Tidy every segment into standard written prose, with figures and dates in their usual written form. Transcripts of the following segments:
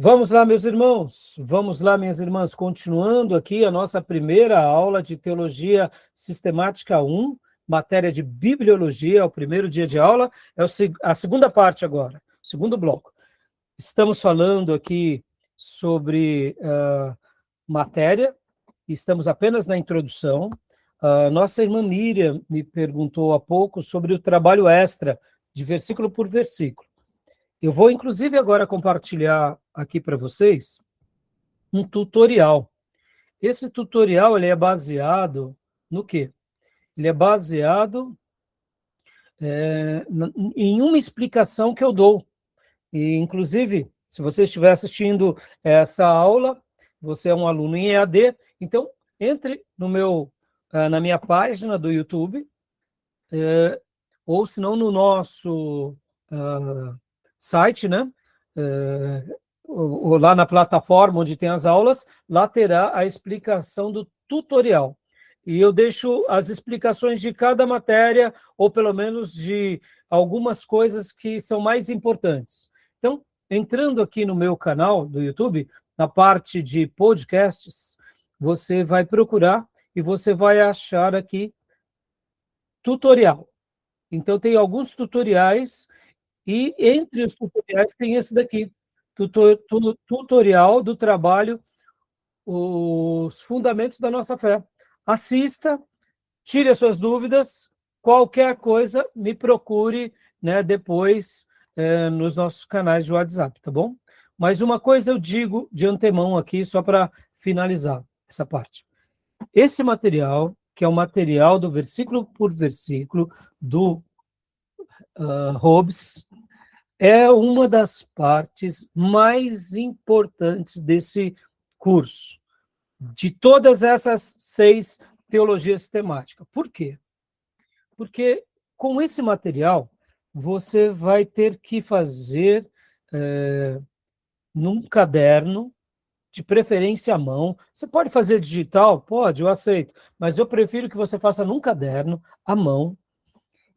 Vamos lá, meus irmãos, vamos lá, minhas irmãs, continuando aqui a nossa primeira aula de Teologia Sistemática 1, matéria de Bibliologia, é o primeiro dia de aula, é a segunda parte agora, segundo bloco. Estamos falando aqui sobre matéria, estamos apenas na introdução. Nossa irmã Miriam me perguntou há pouco sobre o trabalho extra, de versículo por versículo. Eu vou, inclusive, agora compartilhar aqui para vocês um tutorial. Esse tutorial ele é baseado no quê? Ele é baseado em uma explicação que eu dou. E, inclusive, se você estiver assistindo essa aula, você é um aluno em EAD, então entre na minha página do YouTube, ou se não no nosso site, né? Ou lá na plataforma onde tem as aulas, lá terá a explicação do tutorial. E eu deixo as explicações de cada matéria, ou pelo menos de algumas coisas que são mais importantes. Então, entrando aqui no meu canal do YouTube, na parte de podcasts, você vai procurar e você vai achar aqui tutorial. Então, tem alguns tutoriais, e entre os tutoriais tem esse daqui, tutorial do trabalho, os fundamentos da nossa fé. Assista, tire as suas dúvidas, qualquer coisa, me procure, né, depois nos nossos canais de WhatsApp, tá bom? Mas uma coisa eu digo de antemão aqui, só para finalizar essa parte. Esse material, que é o material do versículo por versículo do Hobbes, é uma das partes mais importantes desse curso, de todas essas 6 teologias sistemáticas. Por quê? Porque com esse material, você vai ter que fazer num caderno, de preferência à mão. Você pode fazer digital? Pode, eu aceito. Mas eu prefiro que você faça num caderno, à mão,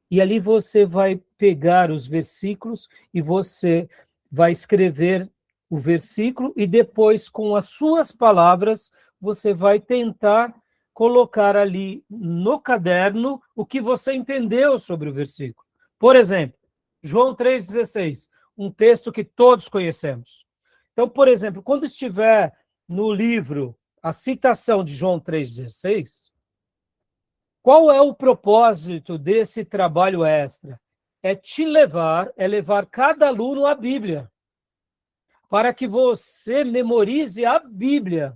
e ali você vai pegar os versículos e você vai escrever o versículo e depois, com as suas palavras, você vai tentar colocar ali no caderno o que você entendeu sobre o versículo. Por exemplo, João 3,16, um texto que todos conhecemos. Então, por exemplo, quando estiver no livro a citação de João 3,16, qual é o propósito desse trabalho extra? É levar cada aluno à Bíblia, para que você memorize a Bíblia.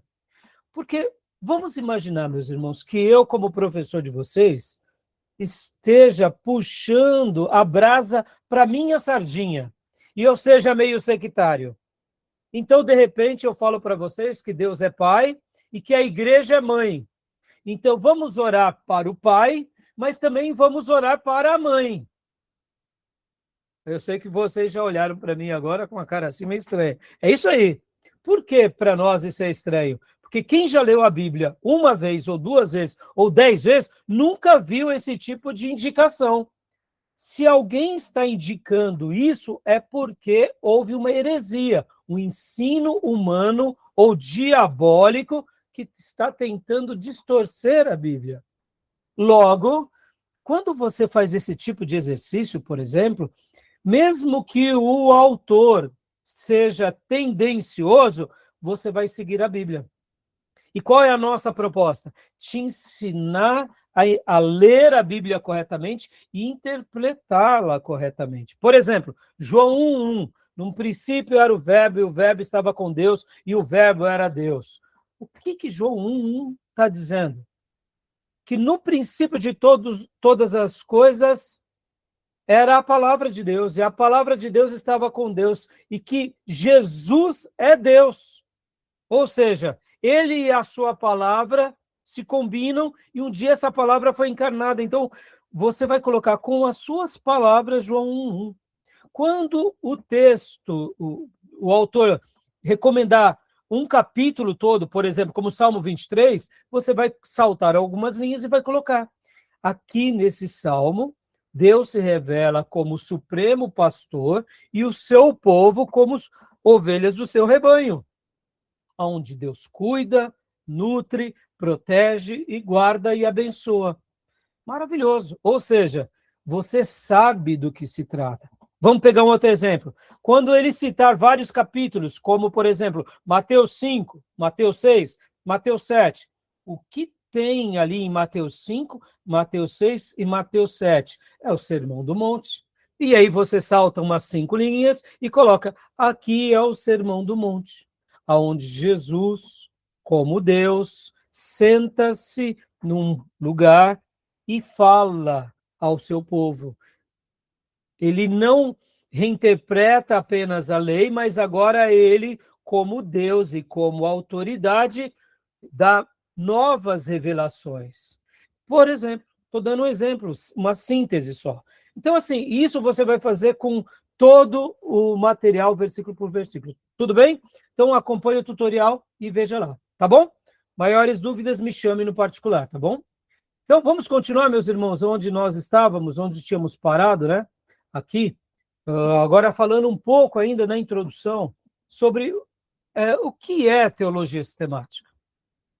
Porque vamos imaginar, meus irmãos, que eu, como professor de vocês, esteja puxando a brasa para minha sardinha, e eu seja meio sectário. Então, de repente, eu falo para vocês que Deus é Pai e que a igreja é mãe. Então, vamos orar para o pai, mas também vamos orar para a mãe. Eu sei que vocês já olharam para mim agora com uma cara assim meio estranha. É isso aí. Por que para nós isso é estranho? Porque quem já leu a Bíblia uma vez, ou 2 vezes, ou 10 vezes, nunca viu esse tipo de indicação. Se alguém está indicando isso, é porque houve uma heresia, um ensino humano ou diabólico que está tentando distorcer a Bíblia. Logo, quando você faz esse tipo de exercício, por exemplo, mesmo que o autor seja tendencioso, você vai seguir a Bíblia. E qual é a nossa proposta? Te ensinar a ler a Bíblia corretamente e interpretá-la corretamente. Por exemplo, João 1:1, no princípio era o Verbo, e o Verbo estava com Deus, e o Verbo era Deus. O que João 1:1 está dizendo? Que no princípio de todas as coisas era a palavra de Deus, e a palavra de Deus estava com Deus, e que Jesus é Deus. Ou seja, ele e a sua palavra se combinam, e um dia essa palavra foi encarnada. Então, você vai colocar com as suas palavras João 1:1. Quando o texto, o autor recomendar um capítulo todo, por exemplo, como Salmo 23, você vai saltar algumas linhas e vai colocar. Aqui nesse Salmo, Deus se revela como o supremo pastor e o seu povo como ovelhas do seu rebanho, onde Deus cuida, nutre, protege e guarda e abençoa. Maravilhoso. Ou seja, você sabe do que se trata. Vamos pegar um outro exemplo. Quando ele citar vários capítulos, como, por exemplo, Mateus 5, Mateus 6, Mateus 7, o que tem ali em Mateus 5, Mateus 6 e Mateus 7? É o Sermão do Monte. E aí você salta umas 5 linhas e coloca, aqui é o Sermão do Monte, onde Jesus, como Deus, senta-se num lugar e fala ao seu povo. Ele não reinterpreta apenas a lei, mas agora ele, como Deus e como autoridade, dá novas revelações. Por exemplo, estou dando um exemplo, uma síntese só. Então, assim, isso você vai fazer com todo o material, versículo por versículo. Tudo bem? Então, acompanhe o tutorial e veja lá, tá bom? Maiores dúvidas, me chame no particular, tá bom? Então, vamos continuar, meus irmãos, onde nós estávamos, onde tínhamos parado, né? Aqui. Agora, falando um pouco ainda na introdução sobre o que é teologia sistemática.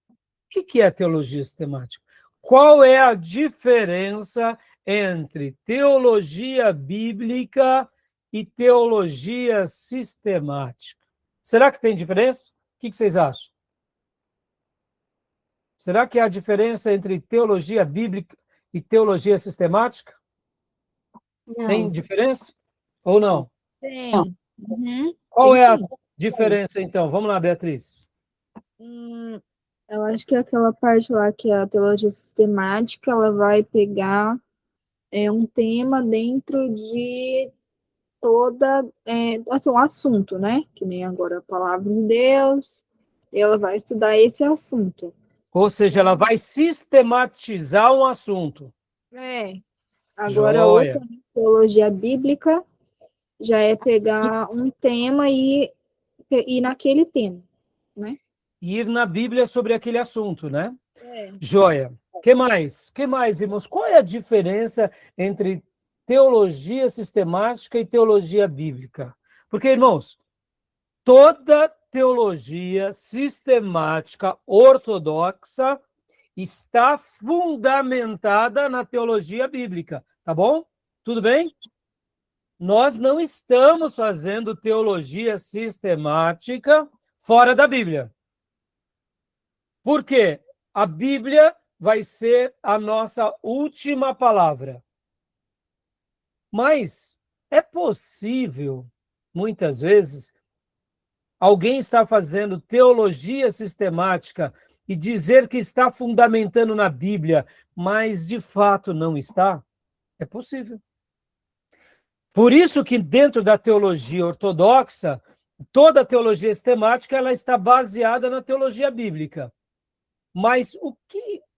O que é teologia sistemática? Qual é a diferença entre teologia bíblica e teologia sistemática? Será que tem diferença? O que vocês acham? Será que há diferença entre teologia bíblica e teologia sistemática? Tem Não. diferença ou não? Tem. Uhum. Qual Tem é a sim. diferença, então? Vamos lá, Beatriz. Hum, eu acho que aquela parte lá que é a teologia sistemática, ela vai pegar um tema dentro de toda, assim, um assunto, né? Que nem agora a palavra de Deus, ela vai estudar esse assunto. Ou seja, ela vai sistematizar um assunto. É. Agora, Joia. outra teologia bíblica já é pegar um tema e ir naquele tema, né? Ir na Bíblia sobre aquele assunto, né? É. Joia. Que mais? Que mais, irmãos? Qual é a diferença entre teologia sistemática e teologia bíblica? Porque, irmãos, toda teologia sistemática ortodoxa está fundamentada na teologia bíblica, tá bom? Tudo bem? Nós não estamos fazendo teologia sistemática fora da Bíblia. Por quê? A Bíblia vai ser a nossa última palavra. Mas é possível, muitas vezes, alguém estar fazendo teologia sistemática e dizer que está fundamentando na Bíblia, mas de fato não está? É possível. Por isso que dentro da teologia ortodoxa, toda a teologia sistemática ela está baseada na teologia bíblica. Mas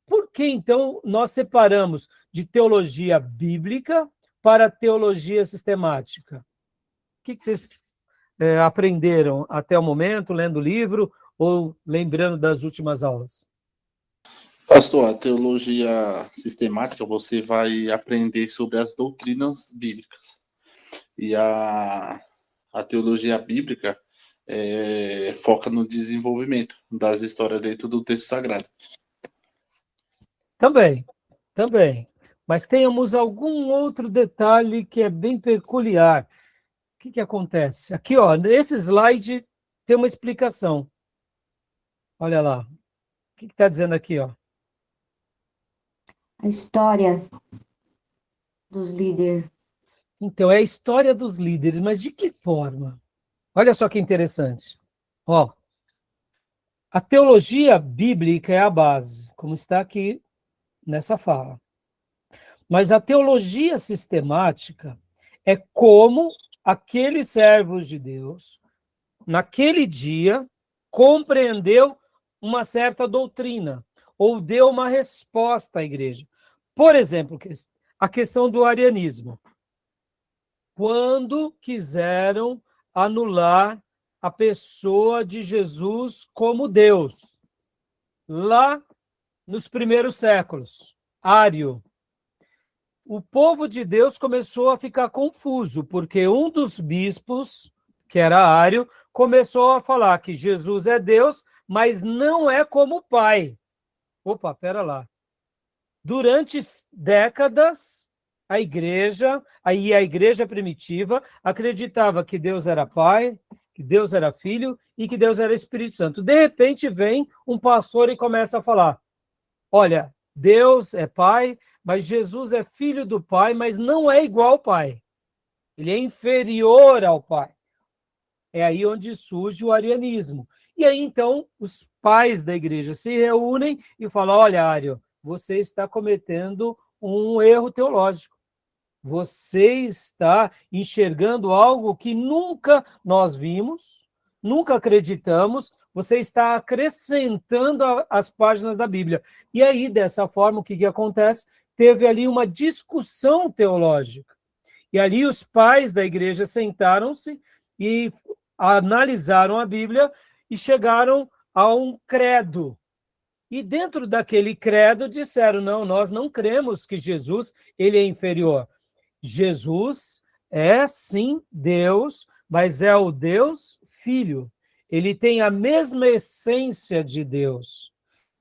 por que então nós separamos de teologia bíblica para teologia sistemática? O que vocês aprenderam até o momento, lendo o livro ou lembrando das últimas aulas? Pastor, a teologia sistemática você vai aprender sobre as doutrinas bíblicas. E a teologia bíblica foca no desenvolvimento das histórias dentro do texto sagrado. Também. Mas temos algum outro detalhe que é bem peculiar. O que acontece? Aqui, ó, nesse slide tem uma explicação. Olha lá. O que está dizendo aqui, ó? A história dos líderes. Então, é a história dos líderes, mas de que forma? Olha só que interessante. Ó, a teologia bíblica é a base, como está aqui nessa fala. Mas a teologia sistemática é como aqueles servos de Deus, naquele dia, compreendeu uma certa doutrina, ou deu uma resposta à igreja. Por exemplo, a questão do arianismo. Quando quiseram anular a pessoa de Jesus como Deus, lá nos primeiros séculos, Ário. O povo de Deus começou a ficar confuso, porque um dos bispos que era ário, começou a falar que Jesus é Deus, mas não é como o Pai. Opa, pera lá. Durante décadas, a igreja primitiva, acreditava que Deus era Pai, que Deus era Filho e que Deus era Espírito Santo. De repente, vem um pastor e começa a falar, olha, Deus é Pai, mas Jesus é Filho do Pai, mas não é igual ao Pai. Ele é inferior ao Pai. É aí onde surge o arianismo. E aí, então, os pais da igreja se reúnem e falam, olha, Ário, você está cometendo um erro teológico. Você está enxergando algo que nunca nós vimos, nunca acreditamos, você está acrescentando as páginas da Bíblia. E aí, dessa forma, o que acontece? Teve ali uma discussão teológica. E ali os pais da igreja sentaram-se e analisaram a Bíblia e chegaram a um credo. E dentro daquele credo disseram, não, nós não cremos que Jesus ele é inferior. Jesus é, sim, Deus, mas é o Deus Filho. Ele tem a mesma essência de Deus.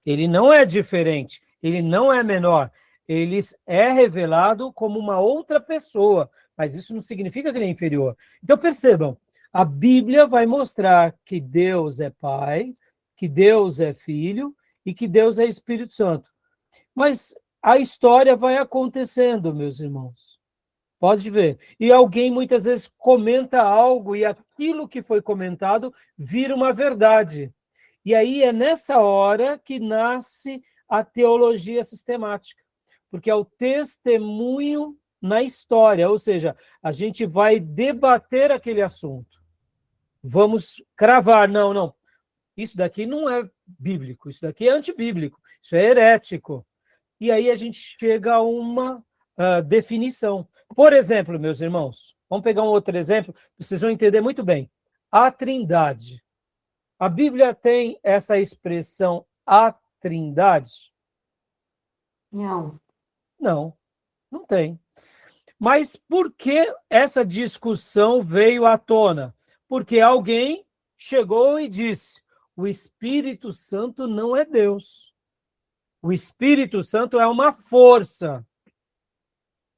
Ele não é diferente, ele não é menor. Ele é revelado como uma outra pessoa, mas isso não significa que ele é inferior. Então, percebam, a Bíblia vai mostrar que Deus é Pai, que Deus é Filho e que Deus é Espírito Santo. Mas a história vai acontecendo, meus irmãos. Pode ver. E alguém muitas vezes comenta algo e aquilo que foi comentado vira uma verdade. E aí é nessa hora que nasce a teologia sistemática, porque é o testemunho na história, ou seja, a gente vai debater aquele assunto. Vamos cravar, não, isso daqui não é bíblico, isso daqui é antibíblico, isso é herético. E aí a gente chega a uma definição. Por exemplo, meus irmãos, vamos pegar um outro exemplo, vocês vão entender muito bem. A Trindade. A Bíblia tem essa expressão, a Trindade? Não. Não tem. Mas por que essa discussão veio à tona? Porque alguém chegou e disse, o Espírito Santo não é Deus. O Espírito Santo é uma força.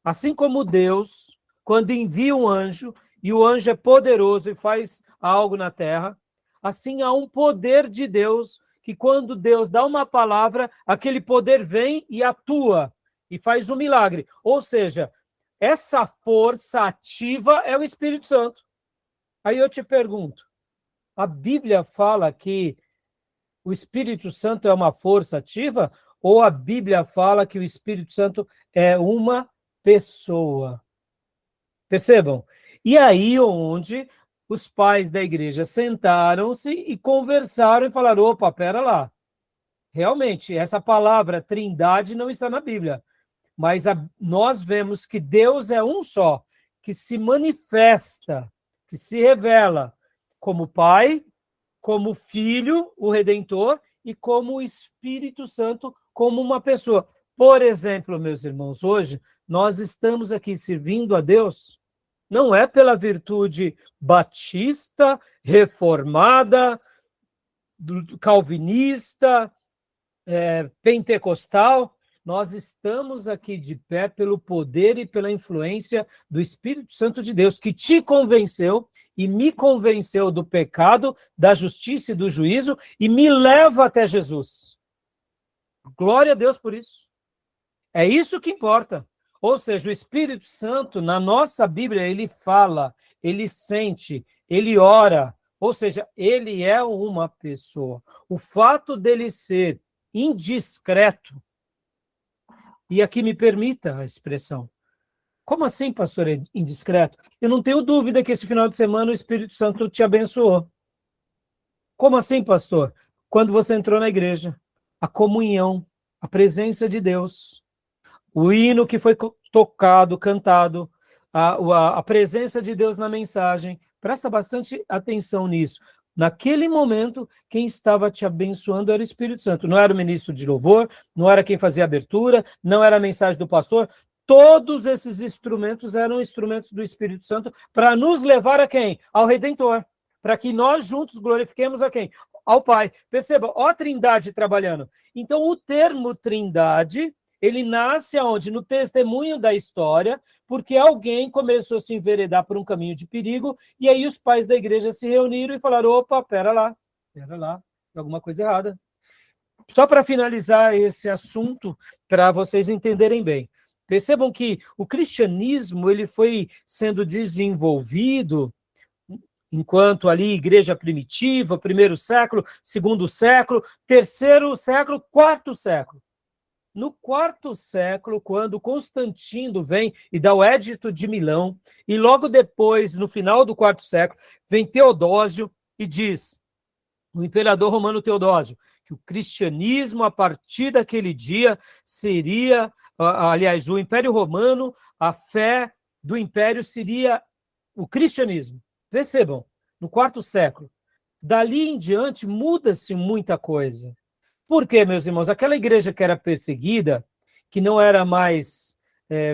Assim como Deus, quando envia um anjo, e o anjo é poderoso e faz algo na terra, assim há um poder de Deus, que quando Deus dá uma palavra, aquele poder vem e atua, e faz um milagre. Ou seja, essa força ativa é o Espírito Santo. Aí eu te pergunto, a Bíblia fala que o Espírito Santo é uma força ativa, ou a Bíblia fala que o Espírito Santo é uma pessoa? Percebam? E aí onde os pais da igreja sentaram-se e conversaram e falaram, opa, pera lá, realmente, essa palavra trindade não está na Bíblia, mas nós vemos que Deus é um só, que se manifesta, que se revela como Pai, como Filho, o Redentor, e como o Espírito Santo, como uma pessoa. Por exemplo, meus irmãos, hoje nós estamos aqui servindo a Deus, não é pela virtude batista, reformada, calvinista, pentecostal. Nós estamos aqui de pé pelo poder e pela influência do Espírito Santo de Deus, que te convenceu e me convenceu do pecado, da justiça e do juízo, e me leva até Jesus. Glória a Deus por isso. É isso que importa. Ou seja, o Espírito Santo, na nossa Bíblia, ele fala, ele sente, ele ora. Ou seja, ele é uma pessoa. O fato dele ser indiscreto, e aqui me permita a expressão, como assim, pastor, é indiscreto? Eu não tenho dúvida que esse final de semana o Espírito Santo te abençoou. Como assim, pastor? Quando você entrou na igreja, a comunhão, a presença de Deus, o hino que foi tocado, cantado, a presença de Deus na mensagem, presta bastante atenção nisso. Naquele momento, quem estava te abençoando era o Espírito Santo. Não era o ministro de louvor, não era quem fazia a abertura, não era a mensagem do pastor. todos esses instrumentos eram instrumentos do Espírito Santo para nos levar a quem? Ao Redentor. Para que nós juntos glorifiquemos a quem? Ao Pai. Perceba, ó a Trindade trabalhando. Então, o termo Trindade, ele nasce aonde? No testemunho da história, porque alguém começou a se enveredar por um caminho de perigo, e aí os pais da igreja se reuniram e falaram, opa, pera lá, tem alguma coisa errada. Só para finalizar esse assunto, para vocês entenderem bem. Percebam que o cristianismo ele foi sendo desenvolvido enquanto ali igreja primitiva, 1º século, 2º século, 3º século, 4º século. No 4º século, quando Constantino vem e dá o Édito de Milão, e logo depois, no final do 4º século, vem Teodósio e diz, o imperador romano Teodósio, que o cristianismo, a partir daquele dia, seria, aliás, o Império Romano, a fé do império seria o cristianismo. Percebam, no 4º século. Dali em diante, muda-se muita coisa. Por quê, meus irmãos? Aquela igreja que era perseguida, que não era mais,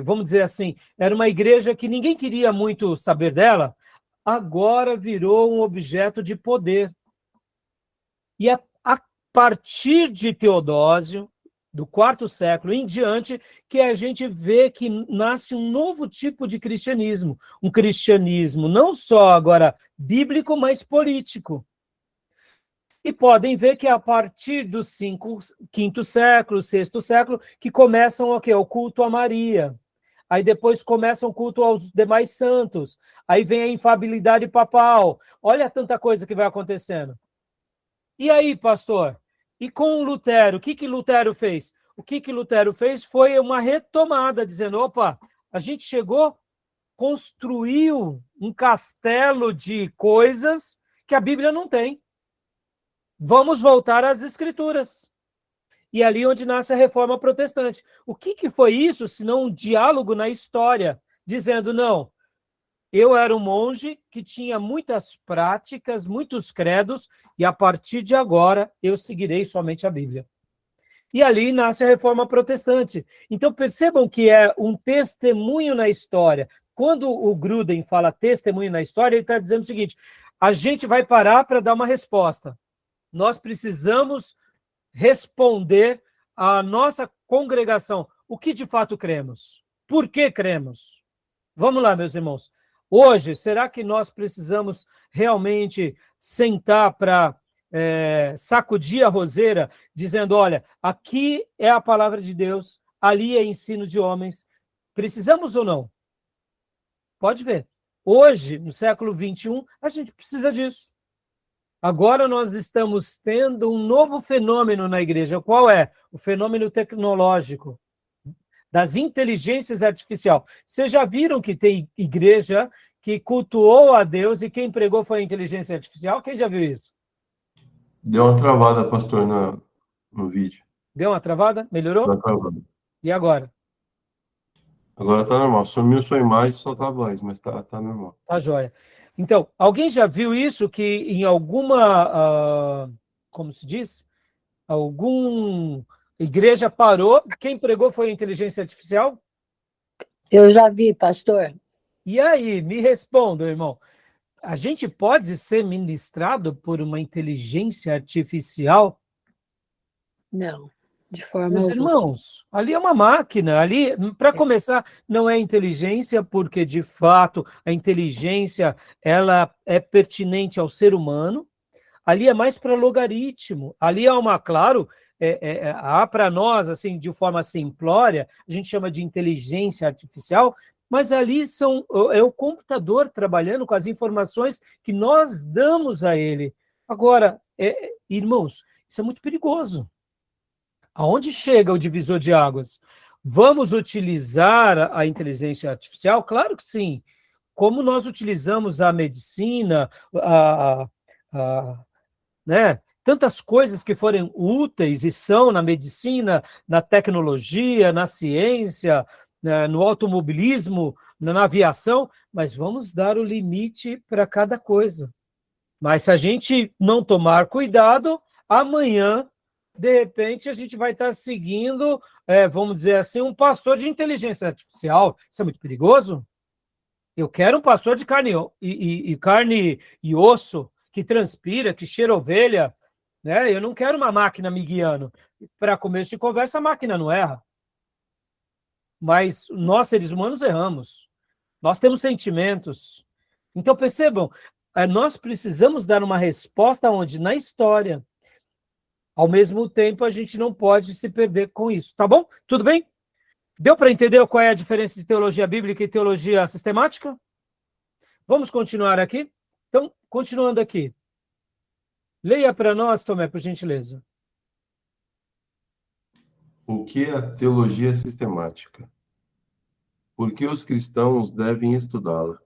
vamos dizer assim, era uma igreja que ninguém queria muito saber dela, agora virou um objeto de poder. E a partir de Teodósio, do 4º século em diante, que a gente vê que nasce um novo tipo de cristianismo. Um cristianismo não só agora bíblico, mas político. E podem ver que a partir do 5º século, 6º século, que começam o culto a Maria. Aí depois começa o culto aos demais santos. Aí vem a infabilidade papal. Olha tanta coisa que vai acontecendo. E aí, pastor? E com Lutero, o que Lutero fez? O que Lutero fez foi uma retomada, dizendo, opa, a gente chegou, construiu um castelo de coisas que a Bíblia não tem. Vamos voltar às Escrituras. E ali onde nasce a Reforma Protestante. O que foi isso, senão um diálogo na história, dizendo, não, eu era um monge que tinha muitas práticas, muitos credos, e a partir de agora eu seguirei somente a Bíblia. E ali nasce a Reforma Protestante. Então percebam que é um testemunho na história. Quando o Gruden fala testemunho na história, ele está dizendo o seguinte, a gente vai parar para dar uma resposta. Nós precisamos responder à nossa congregação. O que de fato cremos? Por que cremos? Vamos lá, meus irmãos. Hoje, será que nós precisamos realmente sentar para sacudir a roseira, dizendo, olha, aqui é a palavra de Deus, ali é ensino de homens. Precisamos ou não? Pode ver. Hoje, no século XXI, a gente precisa disso. Agora nós estamos tendo um novo fenômeno na igreja. Qual é? O fenômeno tecnológico, das inteligências artificiais. Vocês já viram que tem igreja que cultuou a Deus e quem pregou foi a inteligência artificial? Quem já viu isso? Deu uma travada, pastor, no vídeo. Deu uma travada? Melhorou? Deu uma travada. E agora? Agora tá normal. Sumiu sua imagem, só tá a voz, mas tá normal. Tá joia. Então, alguém já viu isso que em alguma, como se diz? Alguma igreja parou, quem pregou foi a inteligência artificial? Eu já vi, pastor. E aí, me respondam, irmão. A gente pode ser ministrado por uma inteligência artificial? Não, de forma Meus alguma. irmãos, ali é uma máquina. Ali, para começar, não é inteligência, porque, de fato, a inteligência ela é pertinente ao ser humano. Ali é mais para logaritmo. Ali é uma, claro, há para nós, assim, de forma simplória, a gente chama de inteligência artificial, mas ali é o computador trabalhando com as informações que nós damos a ele. Agora, irmãos, isso é muito perigoso. Aonde chega o divisor de águas? Vamos utilizar a inteligência artificial? Claro que sim. Como nós utilizamos a medicina, né? Tantas coisas que forem úteis e são na medicina, na tecnologia, na ciência, no automobilismo, na aviação, mas vamos dar o limite para cada coisa. Mas se a gente não tomar cuidado, amanhã de repente a gente vai estar seguindo, vamos dizer assim, um pastor de inteligência artificial. Isso é muito perigoso. Eu quero um pastor de carne carne e osso, que transpira, que cheira ovelha, né? Eu não quero uma máquina me guiando. Para começo de conversa, a máquina não erra. Mas nós, seres humanos, erramos. Nós temos sentimentos. Então, percebam, nós precisamos dar uma resposta onde, na história, ao mesmo tempo, a gente não pode se perder com isso. Tá bom? Tudo bem? Deu para entender qual é a diferença de teologia bíblica e teologia sistemática? Vamos continuar aqui? Então, continuando aqui. Leia para nós, Tomé, por gentileza. O que é a teologia sistemática? Por que os cristãos devem estudá-la?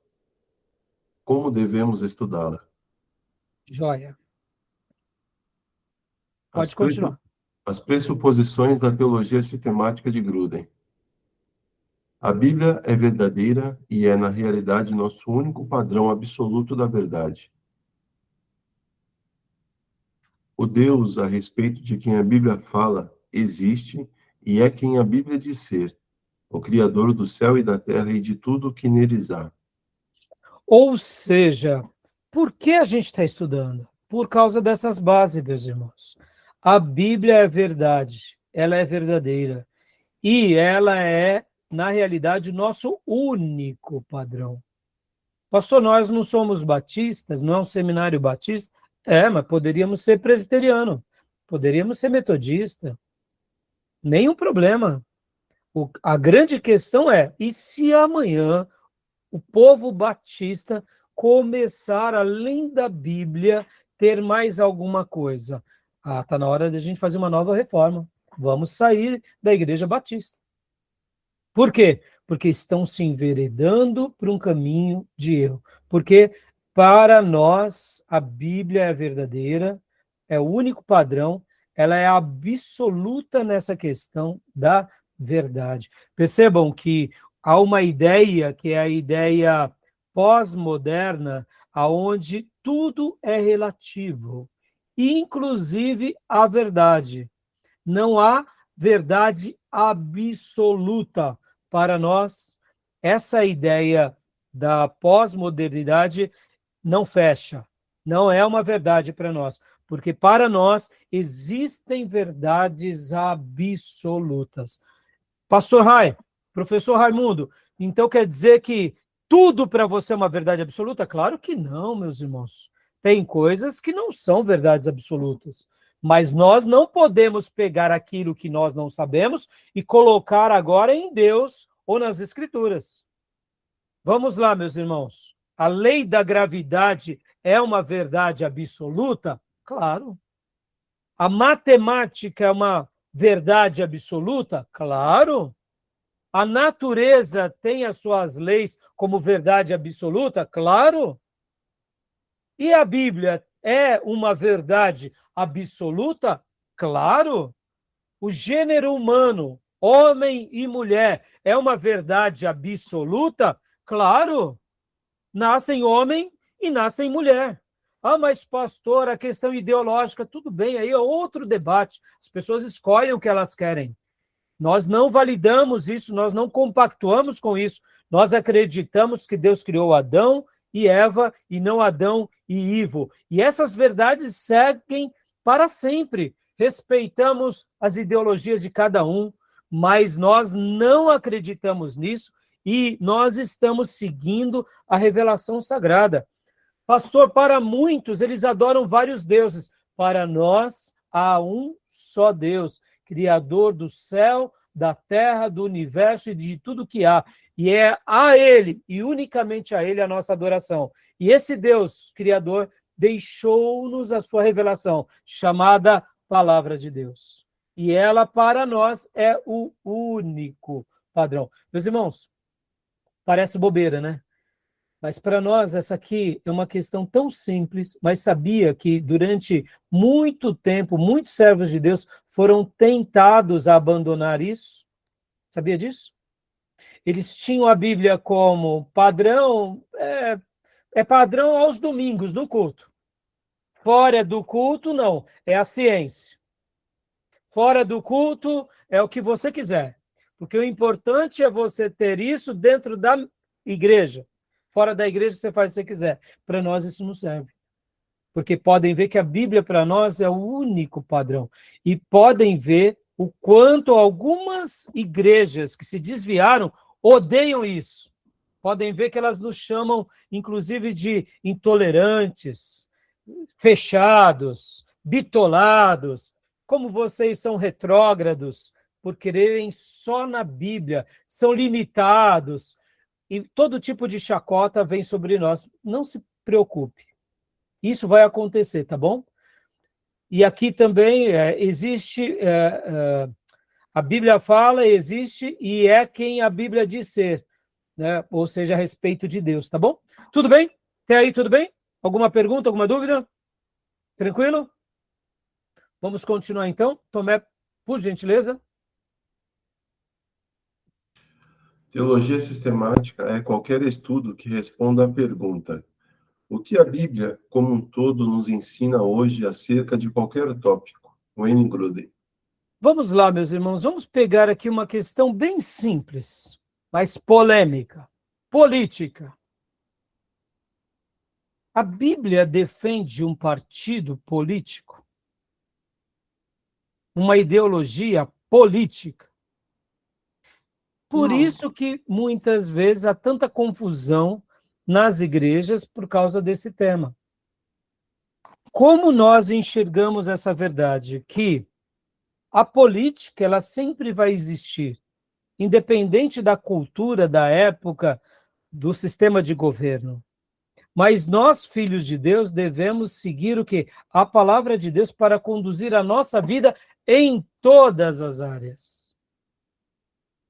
Como devemos estudá-la? Joia. As Pode continuar. As pressuposições da teologia sistemática de Gruden. A Bíblia é verdadeira e é, na realidade, nosso único padrão absoluto da verdade. O Deus a respeito de quem a Bíblia fala existe e é quem a Bíblia diz ser, o Criador do céu e da terra e de tudo o que neles há. Ou seja, por que a gente está estudando? Por causa dessas bases, meus irmãos. A Bíblia é verdade, ela é verdadeira. E ela é, na realidade, nosso único padrão. Pastor, nós não somos batistas, não é um seminário batista? Mas poderíamos ser presbiteriano, poderíamos ser metodista. Nenhum problema. A grande questão é, e se amanhã o povo batista começar, além da Bíblia, ter mais alguma coisa? Está na hora de a gente fazer uma nova reforma. Vamos sair da igreja batista. Por quê? Porque estão se enveredando para um caminho de erro. Porque para nós a Bíblia é verdadeira, é o único padrão, ela é absoluta nessa questão da verdade. Percebam que há uma ideia que é a ideia pós-moderna, aonde tudo é relativo, inclusive a verdade. Não há verdade absoluta. Para nós, essa ideia da pós-modernidade não fecha, não é uma verdade para nós, porque para nós existem verdades absolutas. Pastor Rai, professor Raimundo, então quer dizer que tudo para você é uma verdade absoluta? Claro que não, meus irmãos. Tem coisas que não são verdades absolutas. Mas nós não podemos pegar aquilo que nós não sabemos e colocar agora em Deus ou nas Escrituras. Vamos lá, meus irmãos. A lei da gravidade é uma verdade absoluta? Claro. A matemática é uma verdade absoluta? Claro. A natureza tem as suas leis como verdade absoluta? Claro. E a Bíblia é uma verdade absoluta? Claro. O gênero humano, homem e mulher, é uma verdade absoluta? Claro. Nascem homem e nascem mulher. Mas pastor, a questão ideológica, tudo bem, aí é outro debate. As pessoas escolhem o que elas querem. Nós não validamos isso, nós não compactuamos com isso. Nós acreditamos que Deus criou Adão e Eva e não Adão e Ivo. E essas verdades seguem para sempre. Respeitamos as ideologias de cada um, mas nós não acreditamos nisso e nós estamos seguindo a revelação sagrada. Pastor, para muitos, eles adoram vários deuses. Para nós, há um só Deus, Criador do céu, da terra, do universo e de tudo que há. E é a Ele, e unicamente a Ele, a nossa adoração. E esse Deus, Criador, deixou-nos a sua revelação, chamada Palavra de Deus. E ela, para nós, é o único padrão. Meus irmãos, parece bobeira, né? Mas para nós, essa aqui é uma questão tão simples, mas sabia que durante muito tempo, muitos servos de Deus foram tentados a abandonar isso? Sabia disso? Eles tinham a Bíblia como padrão, padrão aos domingos, no culto. Fora do culto, não, é a ciência. Fora do culto é o que você quiser. Porque o importante é você ter isso dentro da igreja. Fora da igreja você faz o que você quiser. Para nós isso não serve. Porque podem ver que a Bíblia para nós é o único padrão. E podem ver o quanto algumas igrejas que se desviaram odeiam isso. Podem ver que elas nos chamam, inclusive, de intolerantes, fechados, bitolados, como vocês são retrógrados por quererem só na Bíblia, são limitados, e todo tipo de chacota vem sobre nós. Não se preocupe, isso vai acontecer, tá bom? E aqui também existe, a Bíblia fala, existe, e é quem a Bíblia diz ser, né? Ou seja, a respeito de Deus, tá bom? Tudo bem? Até aí, tudo bem? Alguma pergunta, alguma dúvida? Tranquilo? Vamos continuar então. Tomé, por gentileza. Teologia sistemática é qualquer estudo que responda à pergunta: o que a Bíblia, como um todo, nos ensina hoje acerca de qualquer tópico? Wayne Grudem. Vamos lá, meus irmãos. Vamos pegar aqui uma questão bem simples, mas polêmica. Política. A Bíblia defende um partido político? Uma ideologia política? Por Não. isso que muitas vezes há tanta confusão nas igrejas por causa desse tema. Como nós enxergamos essa verdade? Que a política, ela sempre vai existir, independente da cultura, da época, do sistema de governo. Mas nós, filhos de Deus, devemos seguir o quê? A palavra de Deus para conduzir a nossa vida em todas as áreas.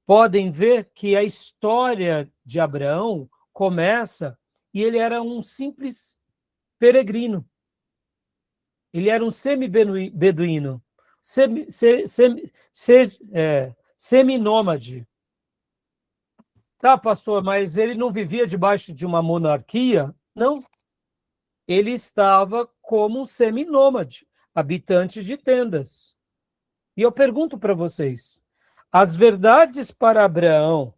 Podem ver que a história de Abraão começa e ele era um simples peregrino. Ele era um semi-beduíno, seminômade. Tá, pastor, mas ele não vivia debaixo de uma monarquia? Não. Ele estava como um seminômade, habitante de tendas. E eu pergunto para vocês, as verdades para Abraão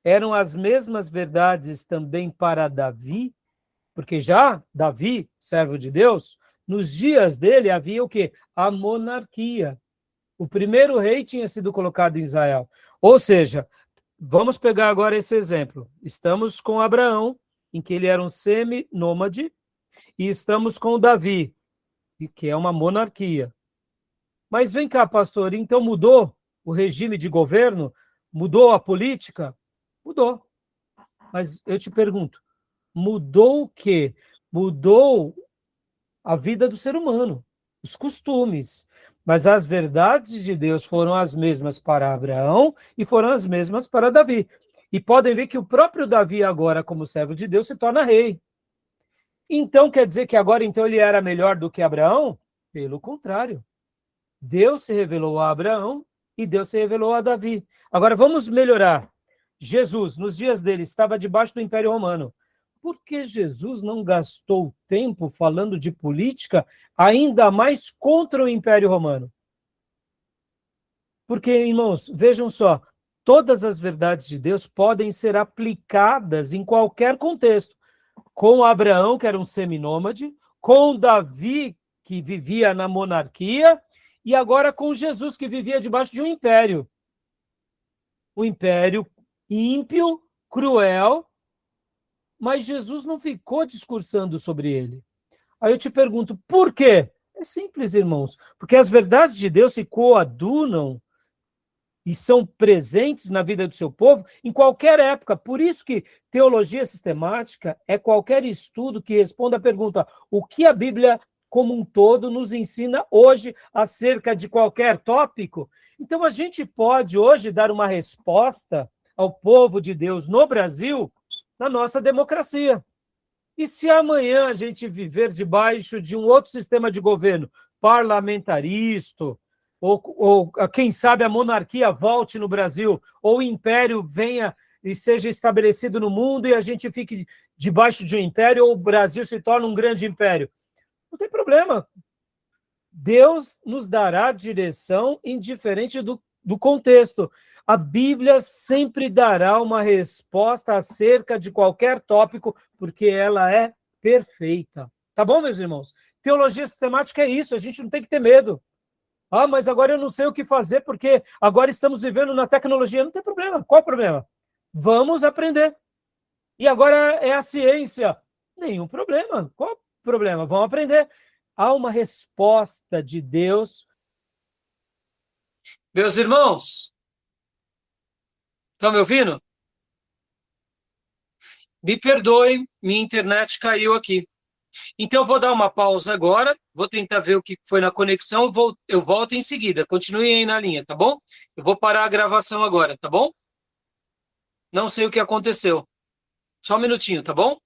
eram as mesmas verdades também para Davi? Porque já Davi, servo de Deus, nos dias dele havia o quê? A monarquia. O primeiro rei tinha sido colocado em Israel. Ou seja, vamos pegar agora esse exemplo. Estamos com Abraão, em que ele era um semi-nômade, e estamos com Davi, que é uma monarquia. Mas vem cá, pastor, então mudou o regime de governo? Mudou a política? Mudou. Mas eu te pergunto, mudou o quê? Mudou a vida do ser humano, os costumes. Mas as verdades de Deus foram as mesmas para Abraão e foram as mesmas para Davi. E podem ver que o próprio Davi agora, como servo de Deus, se torna rei. Então, quer dizer que agora então ele era melhor do que Abraão? Pelo contrário. Deus se revelou a Abraão e Deus se revelou a Davi. Agora vamos melhorar. Jesus, nos dias dele, estava debaixo do Império Romano. Por que Jesus não gastou tempo falando de política, ainda mais contra o Império Romano? Porque, irmãos, vejam só, todas as verdades de Deus podem ser aplicadas em qualquer contexto. Com Abraão, que era um seminômade, com Davi, que vivia na monarquia, e agora com Jesus, que vivia debaixo de um império. Um império ímpio, cruel, mas Jesus não ficou discursando sobre ele. Aí eu te pergunto, por quê? É simples, irmãos, porque as verdades de Deus se coadunam e são presentes na vida do seu povo em qualquer época. Por isso que teologia sistemática é qualquer estudo que responda à pergunta: o que a Bíblia como um todo nos ensina hoje acerca de qualquer tópico? Então a gente pode hoje dar uma resposta ao povo de Deus no Brasil na nossa democracia. E se amanhã a gente viver debaixo de um outro sistema de governo parlamentarista, ou quem sabe a monarquia volte no Brasil, ou o império venha e seja estabelecido no mundo e a gente fique debaixo de um império, ou o Brasil se torne um grande império. Não tem problema. Deus nos dará direção indiferente do contexto. A Bíblia sempre dará uma resposta acerca de qualquer tópico, porque ela é perfeita. Tá bom, meus irmãos? Teologia sistemática é isso, a gente não tem que ter medo. Ah, mas agora eu não sei o que fazer, porque agora estamos vivendo na tecnologia. Não tem problema. Qual o problema? Vamos aprender. E agora é a ciência. Nenhum problema. Qual o problema? Vamos aprender. Há uma resposta de Deus. Meus irmãos, estão me ouvindo? Me perdoem, minha internet caiu aqui. Então, eu vou dar uma pausa agora, vou tentar ver o que foi na conexão, eu volto em seguida. Continuem aí na linha, tá bom? Eu vou parar a gravação agora, tá bom? Não sei o que aconteceu. Só um minutinho, tá bom?